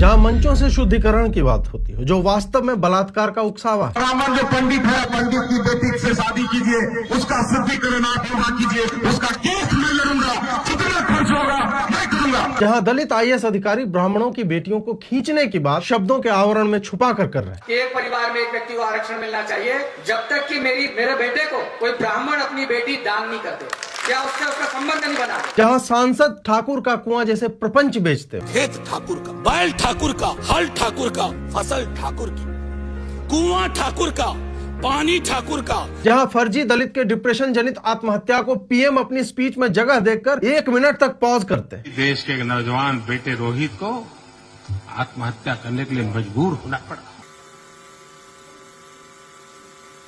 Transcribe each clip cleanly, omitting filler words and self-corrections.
जहां मंचों से शुद्धिकरण की बात होती है, जो वास्तव में बलात्कार का उकसावा है। ब्राह्मण जो पंडित है, पंडित की बेटी से शादी कीजिए, उसका शुद्धिकरण आप पूरा कीजिए, उसका केस मैं लड़ूंगा, कितना खर्च होगा मैं करूंगा। जहां दलित IAS अधिकारी ब्राह्मणों की बेटियों को खींचने की बात शब्दों के आवरण में छुपा कर रहे हैं। एक परिवार में एक व्यक्ति को आरक्षण मिलना चाहिए जब तक कि मेरे बेटे को कोई ब्राह्मण अपनी बेटी दान नहीं करते, क्या उससे उसका संबंध नहीं बना। जहां सांसद ठाकुर का कुआं जैसे प्रपंच बेचते, खेत ठाकुर का, बैल ठाकुर का, हल ठाकुर का, फसल ठाकुर की, कुआं ठाकुर का, पानी ठाकुर का। जहां फर्जी दलित के डिप्रेशन जनित आत्महत्या को PM अपनी स्पीच में जगह देकर 1 मिनट तक पॉज करते हैं। देश के नौजवान बेटे रोहित को आत्महत्या करने के लिए मजबूर होना पड़ा।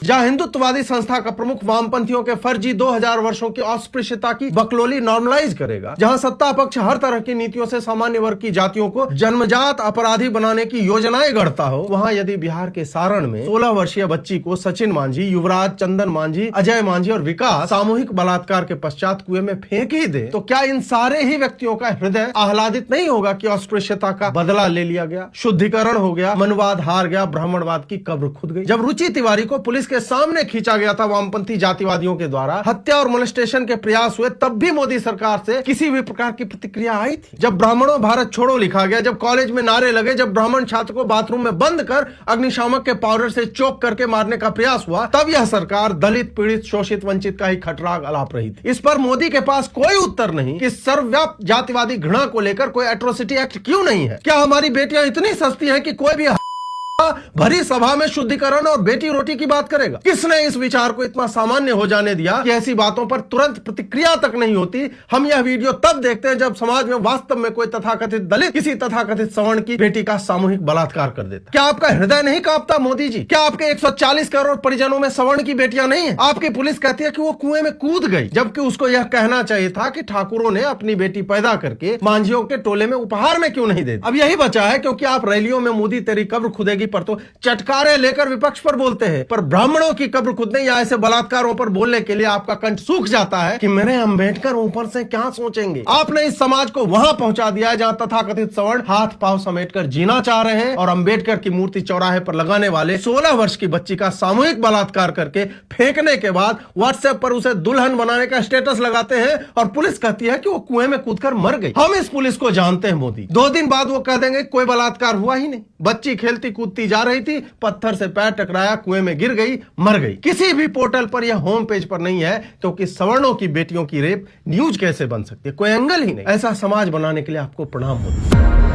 जहां हिंदुत्ववादी संस्था का प्रमुख वामपंथियों के फर्जी 2000 वर्षों की अस्पृश्यता की बकलोली नॉर्मलाइज करेगा, जहां सत्ता पक्ष हर तरह की नीतियों से सामान्य वर्ग की जातियों को जन्मजात अपराधी बनाने की योजनाएं गढ़ता हो, वहां यदि बिहार के सारण में 16 वर्षीय बच्ची को सचिन मांझी, युवराज, चंदन मांझी, अजय मांझी और विकास सामूहिक बलात्कार के पश्चात कुएं में फेंक ही दे, तो क्या इन सारे ही व्यक्तियों का हृदय आह्लादित नहीं होगा कि अस्पृश्यता का बदला ले लिया गया, शुद्धिकरण हो गया, मनवाद हार गया, ब्राह्मणवाद की कब्र खुद गई। जब रुचि तिवारी को पुलिस के सामने खींचा गया था वामपंथी जातिवादियों के द्वारा, हत्या और मोलेस्टेशन के प्रयास हुए, तब भी मोदी सरकार से किसी भी प्रकार की प्रतिक्रिया आई थी। जब ब्राह्मणों भारत छोड़ो लिखा गया, जब कॉलेज में नारे लगे, जब ब्राह्मण छात्र को बाथरूम में बंद कर अग्निशामक के पाउडर से चोक करके मारने का प्रयास हुआ, तब यह सरकार दलित, पीड़ित, शोषित, वंचित का ही खटराग अलाप रही थी। इस पर मोदी के पास कोई उत्तर नहीं कि सर्वव्याप्त जातिवादी घृणा को लेकर कोई एट्रोसिटी एक्ट क्यों नहीं है। क्या हमारी बेटियां इतनी सस्ती हैं कि कोई भी भरी सभा में शुद्धिकरण और बेटी रोटी की बात करेगा? किसने इस विचार को इतना सामान्य हो जाने दिया कि ऐसी बातों पर तुरंत प्रतिक्रिया तक नहीं होती? हम यह वीडियो तब देखते हैं जब समाज में वास्तव में कोई तथाकथित दलित किसी तथाकथित सवर्ण की बेटी का सामूहिक बलात्कार कर देता। क्या आपका हृदय नहीं कांपता मोदी जी? क्या आपके 140 करोड़ परिजनों में सवर्ण की बेटियां नहीं है? आपकी पुलिस कहती है कि वो कुएं में कूद गई, जबकि उसको यह कहना चाहिए था कि ठाकुरों ने अपनी बेटी पैदा करके मांझियों के टोले में उपहार में क्यों नहीं दे दी? अब यही बचा है, क्योंकि आप रैलियों में मोदी तेरी कब्र खुदेगी पर तो चटकारे लेकर विपक्ष पर बोलते हैं, पर ब्राह्मणों की कब्र खुदने या ऐसे बलात्कारों पर बोलने के लिए आपका कंठ सूख जाता है कि मेरे अम्बेडकर ऊपर से क्या सोचेंगे। आपने इस समाज को वहां पहुंचा दिया है जहां तथाकथित सवर्ण हाथ पांव समेटकर जीना चाह रहे हैं और अम्बेडकर की मूर्ति चौराहे पर लगाने वाले 16 वर्ष की बच्ची का सामूहिक बलात्कार करके फेंकने के बाद व्हाट्सएप पर उसे दुल्हन बनाने का स्टेटस लगाते हैं और पुलिस कहती है कि वो कुएं में कूदकर मर गई। हम इस पुलिस को जानते हैं मोदी। 2 दिन बाद वो कह देंगे कोई बलात्कार हुआ ही नहीं, बच्ची खेलती कूदती जा रही थी, पत्थर से पैर टकराया, कुएं में गिर गई, मर गई। किसी भी पोर्टल पर यह होम पेज पर नहीं है, क्योंकि सवर्णों की बेटियों की रेप न्यूज कैसे बन सकती है? कोई एंगल ही नहीं। ऐसा समाज बनाने के लिए आपको प्रणाम होता है।